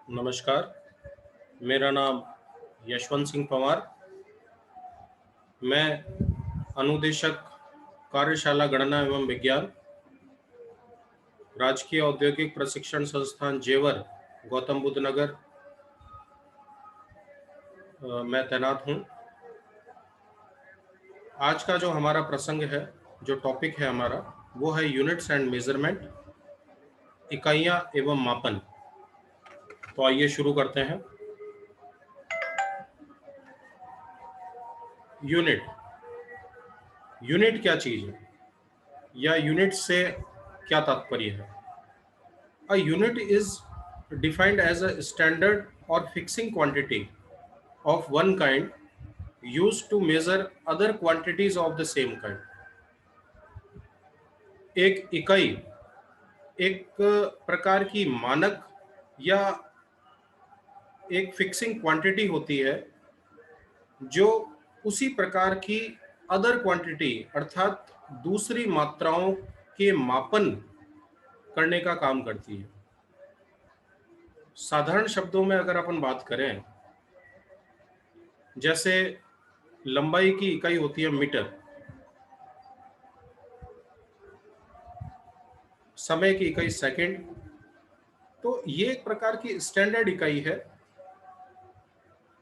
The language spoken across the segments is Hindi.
नमस्कार, मेरा नाम यशवंत सिंह पंवार। मैं अनुदेशक कार्यशाला गणना एवं विज्ञान, राजकीय औद्योगिक प्रशिक्षण संस्थान जेवर, गौतम बुद्ध नगर में तैनात हूँ। आज का जो हमारा प्रसंग है, जो टॉपिक है हमारा, वो है यूनिट्स एंड मेजरमेंट, इकाइयाँ एवं मापन। तो आइए शुरू करते हैं। यूनिट यूनिट क्या चीज़ है या यूनिट से क्या तात्पर्य है? A unit is defined as a standard or fixing quantity of one kind used to measure other quantities of the same kind. एक इकाई एक प्रकार की मानक या एक फिक्सिंग क्वांटिटी होती है जो उसी प्रकार की अदर क्वांटिटी अर्थात दूसरी मात्राओं के मापन करने का काम करती है। साधारण शब्दों में अगर अपन बात करें, जैसे लंबाई की इकाई होती है मीटर, समय की इकाई सेकंड, तो ये एक प्रकार की स्टैंडर्ड इकाई है।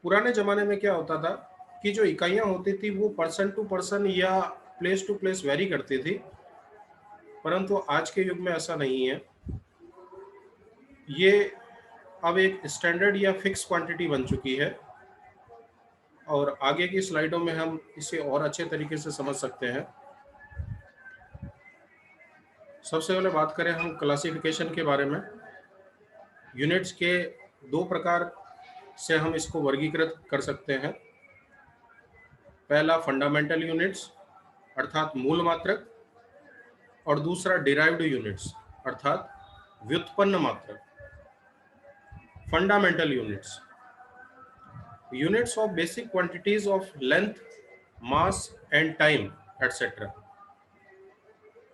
पुराने जमाने में क्या होता था कि जो इकाइयां होती थी वो पर्सन टू पर्सन या प्लेस टू प्लेस वेरी करती थी, परंतु आज के युग में ऐसा नहीं है। ये अब एक स्टैंडर्ड या फिक्स क्वांटिटी बन चुकी है और आगे की स्लाइडों में हम इसे और अच्छे तरीके से समझ सकते हैं। सबसे पहले बात करें हम क्लासिफिकेशन के बारे में। यूनिट्स के दो प्रकार से हम इसको वर्गीकृत कर सकते हैं। पहला फंडामेंटल यूनिट्स अर्थात मूल मात्रक, और दूसरा डिराइव्ड यूनिट्स अर्थात व्युत्पन्न मात्रक। Fundamental units of basic quantities of length, mass and time etcetera.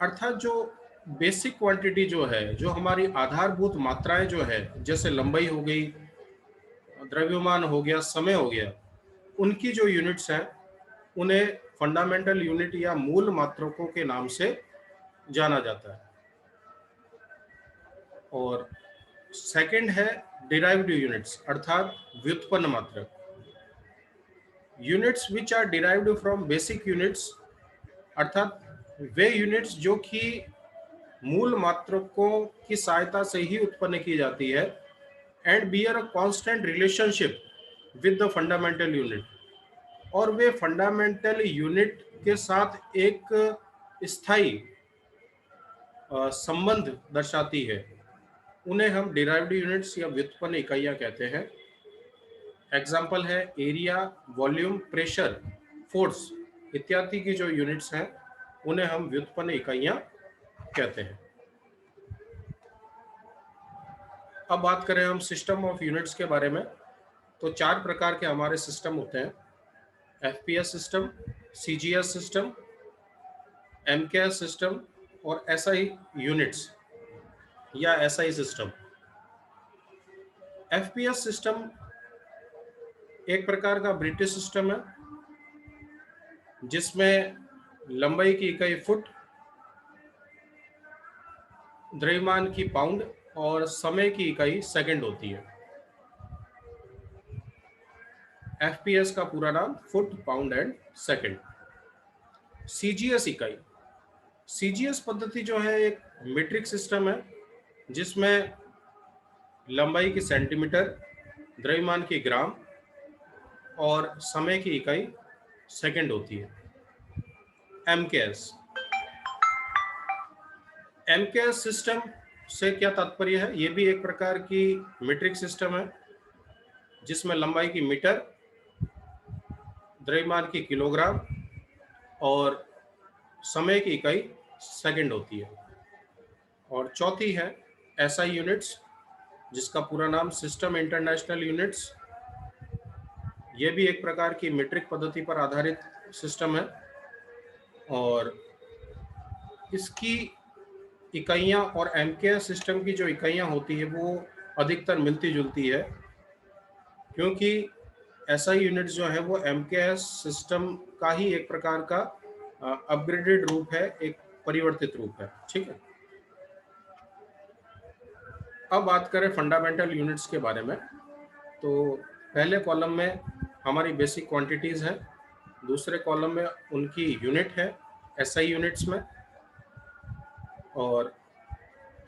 अर्थात जो बेसिक क्वांटिटी जो है, जो हमारी आधारभूत मात्राएं जो है, जैसे लंबाई हो गई, द्रव्यमान हो गया, समय हो गया, उनकी जो यूनिट्स हैं उन्हें फंडामेंटल यूनिट या मूल मात्रकों के नाम से जाना जाता है। और सेकंड है डिराइव्ड यूनिट्स अर्थात व्युत्पन्न मात्रक। Units which are derived from basic units अर्थात वे यूनिट्स जो कि मूल मात्रकों की सहायता से ही उत्पन्न की जाती है, and bear a constant relationship with the fundamental unit, और वे फंडामेंटल यूनिट के साथ एक स्थायी संबंध दर्शाती है, उन्हें हम डिराइव्ड यूनिट्स या व्युत्पन्न इकाइयां कहते हैं। एग्जाम्पल है एरिया, वॉल्यूम, प्रेशर, फोर्स इत्यादि की जो यूनिट्स हैं उन्हें हम व्युत्पन्न इकाइयां कहते हैं। अब बात करें हम सिस्टम ऑफ यूनिट्स के बारे में, तो चार प्रकार के हमारे सिस्टम होते हैं। FPS system, CGS system, MKS system और एसआई यूनिट्स या एसआई सिस्टम। एफपीएस सिस्टम एक प्रकार का ब्रिटिश सिस्टम है जिसमें लंबाई की इकाई फुट, द्रव्यमान की पाउंड और समय की इकाई सेकंड होती है। एफपीएस का पूरा नाम foot, pound and second. CGS इकाई, सीजीएस पद्धति जो है एक मीट्रिक सिस्टम है जिसमें लंबाई की सेंटीमीटर, द्रव्यमान की ग्राम और समय की इकाई सेकंड होती है। एमकेएस, एमकेएस सिस्टम से क्या तात्पर्य है? ये भी एक प्रकार की मीट्रिक सिस्टम है जिसमें लंबाई की मीटर, द्रव्यमान की किलोग्राम और समय की इकाई सेकंड होती है। और चौथी है एसआई यूनिट्स, जिसका पूरा नाम सिस्टम इंटरनेशनल यूनिट्स। ये भी एक प्रकार की मीट्रिक पद्धति पर आधारित सिस्टम है और इसकी इकाइयां और एमकेएस सिस्टम की जो इकाइयां होती है वो अधिकतर मिलती जुलती है, क्योंकि एसआई यूनिट जो है वो एमकेएस सिस्टम का ही एक प्रकार का अपग्रेडेड रूप है, एक परिवर्तित रूप है। ठीक है, अब बात करें फंडामेंटल यूनिट्स के बारे में। तो पहले कॉलम में हमारी बेसिक क्वांटिटीज़ हैं, दूसरे कॉलम में उनकी यूनिट है एसआई यूनिट्स में, और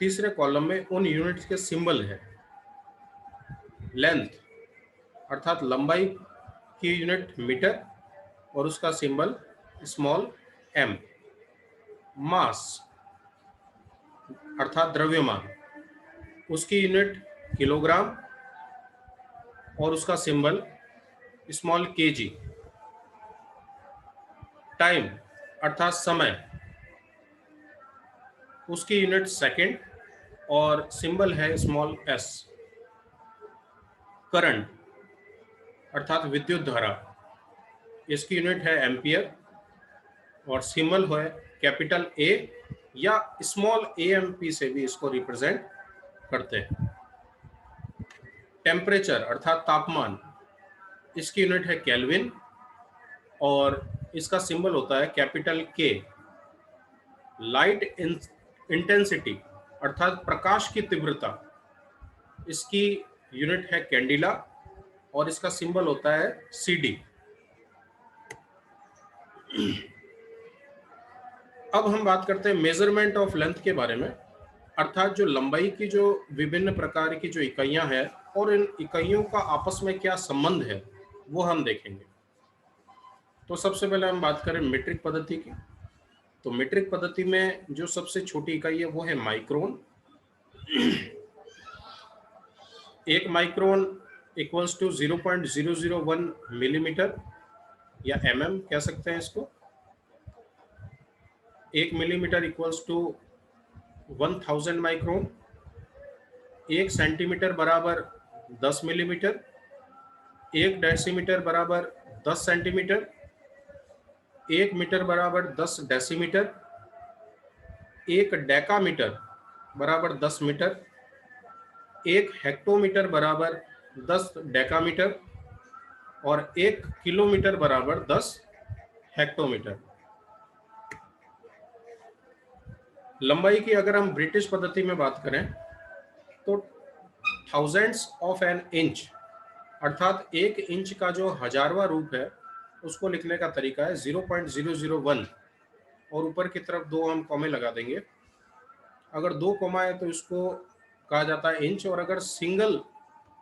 तीसरे कॉलम में उन यूनिट्स के सिंबल है। लेंथ अर्थात लंबाई की यूनिट मीटर और उसका सिंबल स्मॉल एम। मास अर्थात द्रव्यमान, उसकी यूनिट किलोग्राम और उसका सिंबल स्मॉल केजी। टाइम अर्थात समय, उसकी यूनिट सेकंड और सिंबल है स्मॉल एस। करंट अर्थात विद्युत धारा, इसकी यूनिट है एम्पियर और सिंबल है कैपिटल ए या स्मॉल एएमपी से भी इसको रिप्रेजेंट करते हैं। टेम्परेचर अर्थात तापमान, इसकी यूनिट है केल्विन और इसका सिंबल होता है कैपिटल के। लाइट इंटेंसिटी अर्थात प्रकाश की तीव्रता, इसकी यूनिट है कैंडिला और इसका सिंबल होता है सीडी। अब हम बात करते हैं मेजरमेंट ऑफ लेंथ के बारे में, अर्थात जो लंबाई की जो विभिन्न प्रकार की जो इकाइयां हैं और इन इकाइयों का आपस में क्या संबंध है वो हम देखेंगे। तो सबसे पहले हम बात करें मीट्रिक पद्धति की। तो मीट्रिक पद्धति में जो सबसे छोटी इकाई है वो है माइक्रोन। एक माइक्रोन इक्वल्स टू 0.001 मिलीमीटर या एमएम कह सकते हैं इसको। एक मिलीमीटर इक्वल्स टू 1000 माइक्रोन। एक सेंटीमीटर बराबर 10 मिलीमीटर। एक डेसीमीटर बराबर 10 सेंटीमीटर। एक मीटर बराबर 10 डेसीमीटर। एक डेकामीटर बराबर 10 मीटर। एक हेक्टोमीटर बराबर 10 डेकामीटर और एक किलोमीटर बराबर 10 हेक्टोमीटर। लंबाई की अगर हम ब्रिटिश पद्धति में बात करें तो थाउजेंड्स ऑफ एन इंच अर्थात एक इंच का जो हजारवां रूप है उसको लिखने का तरीका है 0.001 और ऊपर की तरफ दो हम कॉमे लगा देंगे। अगर दो कॉमा है तो इसको कहा जाता है इंच और अगर सिंगल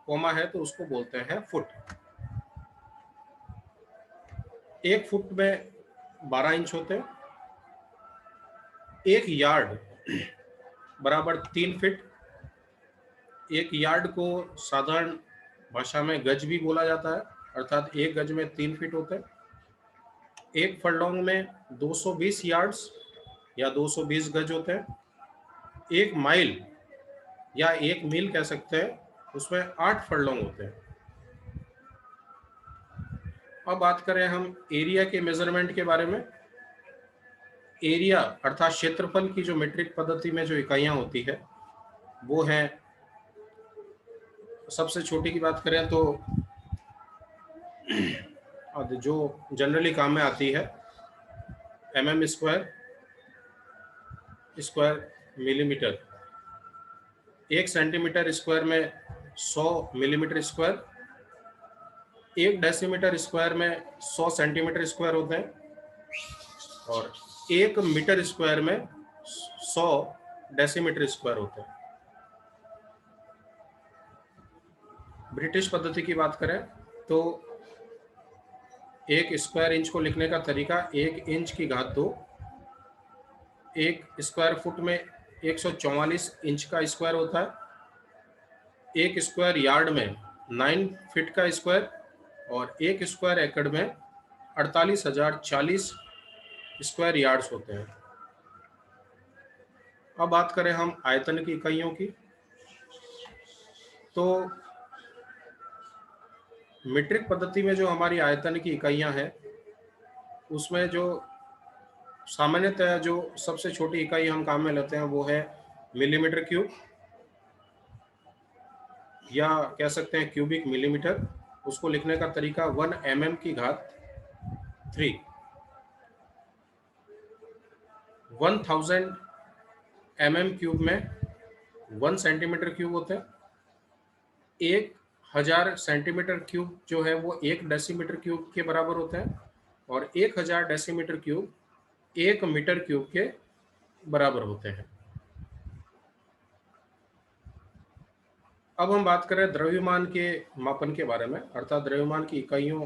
कॉमा है तो उसको बोलते हैं फुट। एक फुट में 12 इंच होते हैं। एक यार्ड बराबर 3 फीट। एक यार्ड को साधारण भाषा में गज भी बोला जाता है, अर्थात एक गज में 3 फीट होते हैं। एक फरलॉन्ग में 220 यार्ड्स या 220 गज होते हैं। एक माइल या एक मील कह सकते हैं, उसमें 8 फरलॉन्ग होते हैं। अब बात करें हम एरिया के मेजरमेंट के बारे में। एरिया अर्थात क्षेत्रफल की जो मीट्रिक पद्धति में जो इकाइयां होती है वो है, सबसे छोटी की बात करें तो जो जनरली काम में आती है mm स्क्वायर मिलीमीटर। एक सेंटीमीटर स्क्वायर में 100 मिलीमीटर स्क्वायर। एक डेसीमीटर स्क्वायर में 100 सेंटीमीटर स्क्वायर होते हैं और एक मीटर स्क्वायर में 100 डेसीमीटर स्क्वायर होते हैं। ब्रिटिश पद्धति की बात करें तो एक स्क्वायर इंच को लिखने का तरीका 1 इंच की घात 2। एक स्क्वायर फुट में 144 इंच का स्क्वायर होता है। एक स्क्वायर यार्ड में 9 फीट का स्क्वायर और एक स्क्वायर एकड़ में 48,040 स्क्वायर यार्ड्स होते हैं। अब बात करें हम आयतन की इकाइयों की, तो मीट्रिक पद्धति में जो हमारी आयतन की इकाइयां हैं उसमें जो सामान्यतः जो सबसे छोटी इकाई हम काम में लेते हैं वो है मिलीमीटर क्यूब। या कह सकते हैं क्यूबिक मिलीमीटर, उसको लिखने का तरीका 1 की घात 3। 1000 क्यूब में 1 सेंटीमीटर क्यूब होते हैं। 1000 सेंटीमीटर क्यूब जो है वो 1 डेसीमीटर क्यूब के बराबर होते हैं, और 1000 डेसीमीटर क्यूब 1 मीटर क्यूब के बराबर होते हैं। अब हम बात करें द्रव्यमान के मापन के बारे में, अर्थात द्रव्यमान की इकाइयों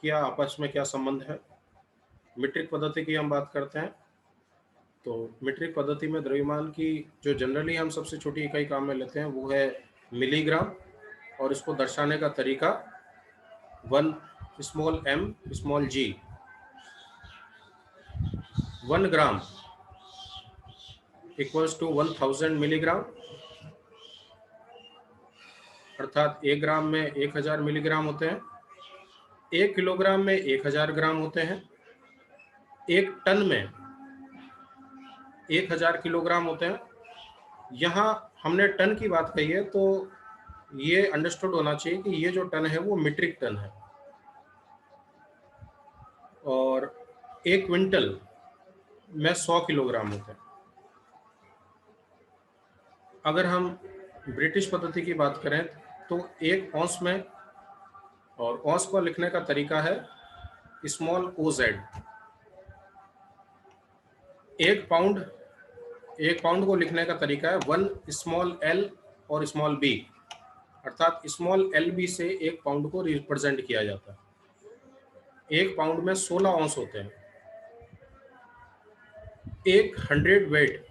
क्या आपस में क्या संबंध है। मीट्रिक पद्धति की हम बात करते हैं, तो मीट्रिक पद्धति में द्रव्यमान की जो जनरली हम सबसे छोटी इकाई काम में लेते हैं वो है मिलीग्राम, और इसको दर्शाने का तरीका 1 g। 1 gram equals to 1000 milligram, अर्थात 1 ग्राम में 1000 मिलीग्राम होते हैं। 1 किलोग्राम में 1000 ग्राम होते हैं। 1 टन में 1000 किलोग्राम होते हैं। यहाँ हमने टन की बात कही है, तो ये अंडरस्टूड होना चाहिए कि ये जो टन है वो मीट्रिक टन है, और 1 क्विंटल में 100 किलोग्राम होते हैं। अगर हम ब्रिटिश पद्धति की बात करें तो 1 औंस में, और औंस को लिखने का तरीका है स्मॉल OZ। 1 पाउंड, 1 पाउंड को लिखने का तरीका है 1 स्मॉल l और स्मॉल b, अर्थात स्मॉल LB से 1 पाउंड को रिप्रेजेंट किया जाता है। 1 पाउंड में 16 औंस होते हैं। 100 वेट,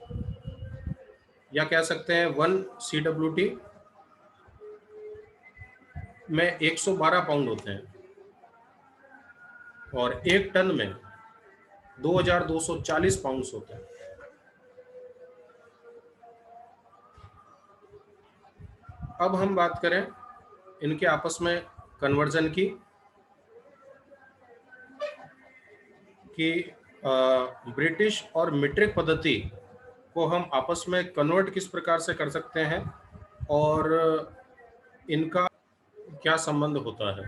या कह सकते हैं 1 CWT में 112 पाउंड होते हैं, और 1 टन में 2240 पाउंड्स होते हैं। अब हम बात करें इनके आपस में कन्वर्जन की, कि ब्रिटिश और मीट्रिक पद्धति को हम आपस में कन्वर्ट किस प्रकार से कर सकते हैं, और इनका क्या संबंध होता है।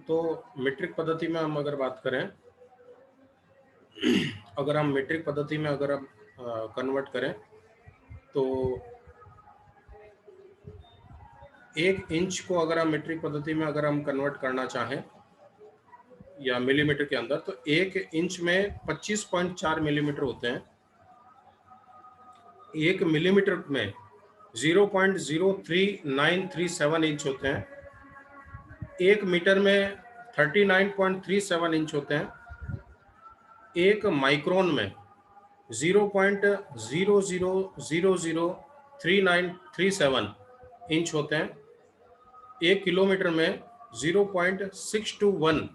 तो मीट्रिक पद्धति में हम अगर बात करें, अगर हम मीट्रिक पद्धति में अगर हम कन्वर्ट करें, तो 1 इंच को अगर हम मीट्रिक पद्धति में अगर हम कन्वर्ट करना चाहें या मिलीमीटर के अंदर, तो 1 इंच में 25.4 मिलीमीटर होते हैं। 1 मिलीमीटर में 0.03937 इंच होते हैं। 1 मीटर में 39.37 इंच होते हैं। 1 माइक्रोन में 0.00003937 इंच होते हैं। 1 किलोमीटर में 0.621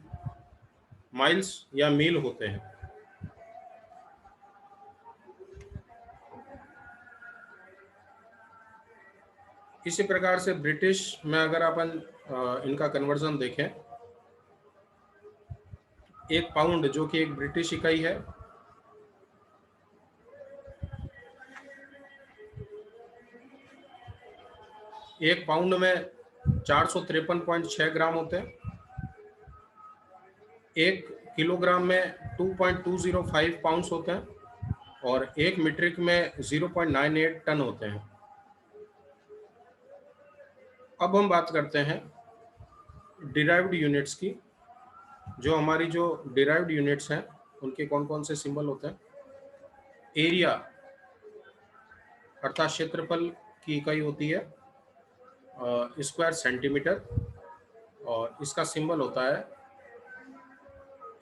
माइल्स या मील होते हैं। इसी प्रकार से ब्रिटिश में अगर अपन इनका कन्वर्जन देखें, 1 पाउंड जो कि एक ब्रिटिश इकाई है, एक पाउंड में 453.6 ग्राम होते हैं। 1 किलोग्राम में 2.205 पाउंड्स होते हैं, और 1 मीट्रिक में 0.98 टन होते हैं। अब हम बात करते हैं डिराइव्ड यूनिट्स की। जो हमारी जो डिराइव्ड यूनिट्स हैं उनके कौन कौन से सिंबल होते हैं। एरिया अर्थात क्षेत्रफल की इकाई होती है स्क्वायर सेंटीमीटर, और इसका सिंबल होता है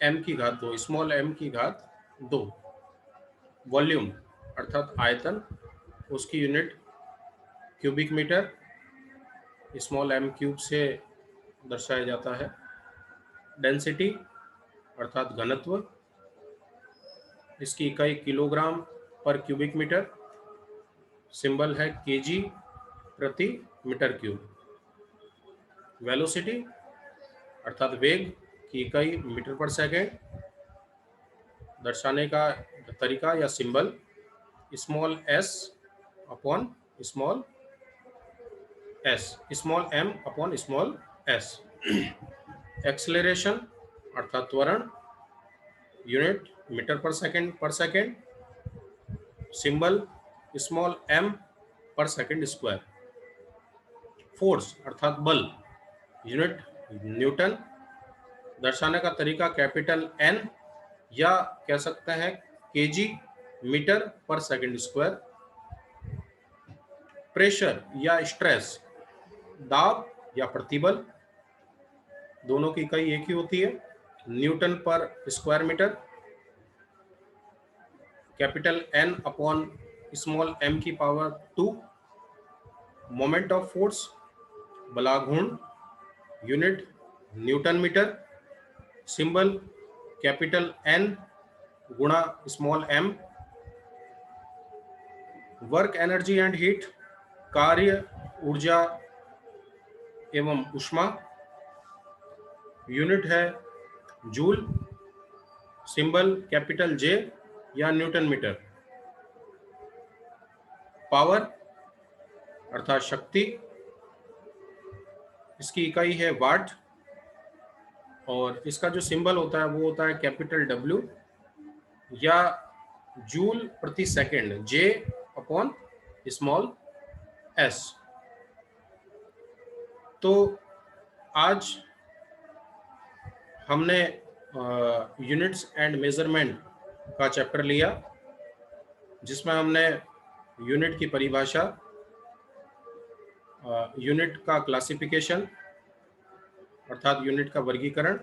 m की घात 2, स्मॉल m की घात 2। वॉल्यूम अर्थात आयतन, उसकी unit cubic metre, small m cube से दर्शाया जाता है। डेंसिटी अर्थात घनत्व, इसकी इकाई किलोग्राम पर क्यूबिक मीटर, सिंबल है kg प्रति मीटर क्यूब। वेलोसिटी अर्थात वेग की इकाई मीटर पर सेकेंड, दर्शाने का तरीका या symbol small s upon small S, small M upon small S. Acceleration अर्थात त्वरण, यूनिट मीटर पर सेकेंड, सिंबल स्मॉल एम पर सेकेंड स्क्वायर। फोर्स अर्थात बल, यूनिट न्यूटन, दर्शाने का तरीका कैपिटल एन या कह सकते हैं केजी मीटर पर सेकेंड स्क्वायर। प्रेशर या स्ट्रेस, दाब या प्रतिबल, दोनों की इकाई एक ही होती है, न्यूटन पर square metre. Capital N upon small M की पावर 2। मोमेंट ऑफ फोर्स, बलाघूर्ण, unit newton metre, symbol capital N गुणा small M. Work energy and heat, कार्य, ऊर्जा एवं ऊष्मा, यूनिट है जूल, सिंबल कैपिटल जे या न्यूटन मीटर। पावर अर्थात शक्ति, इसकी इकाई है वाट, और इसका जो सिंबल होता है वो होता है कैपिटल डब्ल्यू या जूल प्रति सेकंड, जे अपॉन स्मॉल एस। तो आज हमने यूनिट्स एंड मेजरमेंट का चैप्टर लिया, जिसमें हमने यूनिट की परिभाषा, यूनिट का क्लासिफिकेशन अर्थात यूनिट का वर्गीकरण,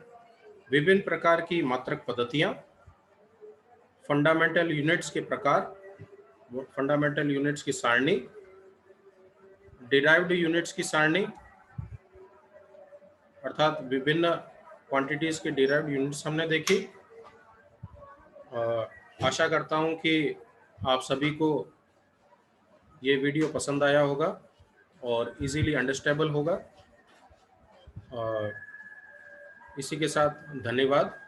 विभिन्न प्रकार की मात्रक पद्धतियां, फंडामेंटल यूनिट्स के प्रकार, फंडामेंटल यूनिट्स की सारणी, डिराइव्ड यूनिट्स की सारणी अर्थात विभिन्न क्वांटिटीज के डिराइव्ड यूनिट्स हमने देखी। आशा करता हूं कि आप सभी को ये वीडियो पसंद आया होगा और इजीली अंडरस्टैंडेबल होगा। इसी के साथ धन्यवाद।